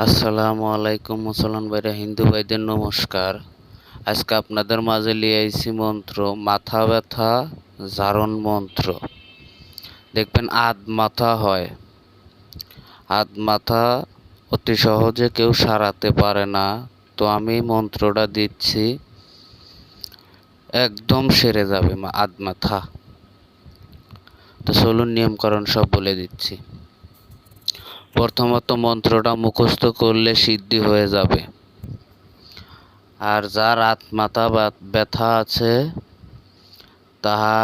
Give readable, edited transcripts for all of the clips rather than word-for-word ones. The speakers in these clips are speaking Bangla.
আসসালামু আলাইকুম মুসলমান ভাইরা, হিন্দু ভাইদের নমস্কার। আজকে আপনাদের মাঝে নিয়ে আইছি মন্ত্র, মাথা ব্যথা জারণ মন্ত্র। দেখবেন আধ মাথা হয়, আধ মাথা অতি সহজে কেউ সারাতে পারে না। তো আমি মন্ত্রটা দিচ্ছি, একদম সেরে যাবে আধ মাথা। তো চলুন নিয়মকানুন সব বলে দিচ্ছি। প্রথমত মন্ত্রটা মুখস্থ করলে সিদ্ধি হয়ে যাবে। আর যার মাথা ব্যথা আছে তাহা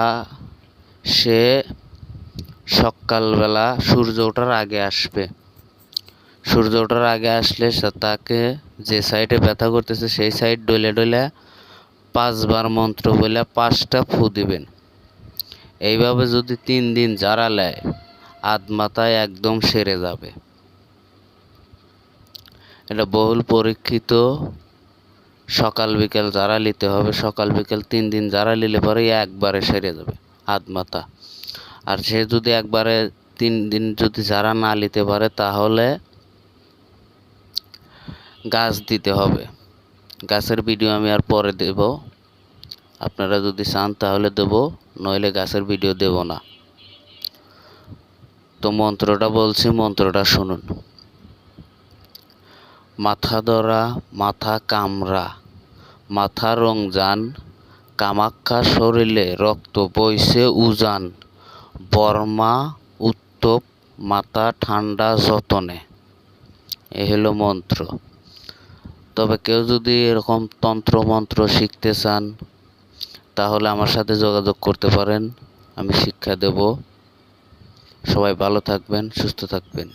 সে সকালবেলা সূর্য ওঠার আগে আসবে। সূর্য ওঠার আগে আসলে তাকে যে সাইডে ব্যথা করতেছে সেই সাইড ডলে ডলে 5 বার মন্ত্র বলে 5টা ফু দিবেন। এইভাবে যদি 3 দিন জারা নেয়, আধ মাথায় একদম সেরে যাবে। এটা বহুল পরীক্ষিত। সকাল বিকেল জারা নিতে হবে, সকাল বিকেল 3 দিন জারা নিলে পরে একবারে সেরে যাবে আধ মাথা। আর সে যদি একবারে 3 দিন যদি জারা না নিতে পারে তাহলে গাছ দিতে হবে। গাছের ভিডিও আমি আর পরে দেব, আপনারা যদি চান তাহলে দেব, নইলে গাছের ভিডিও দেব না। তো মন্ত্রটা বলছি, মন্ত্রটা শুনুন। মাথা ধরা মাথা কামড়া, মাথা রংজান, কামাখ্যা শরীরে রক্ত বইছে উজান, বর্মা উত্তপ মাথা ঠান্ডা যতনে। এ হলো মন্ত্র। তবে কেউ যদি এরকম তন্ত্র মন্ত্র শিখতে চান তাহলে আমার সাথে যোগাযোগ করতে পারেন, আমি শিক্ষা দেব। সবাই ভালো থাকবেন, সুস্থ থাকবেন।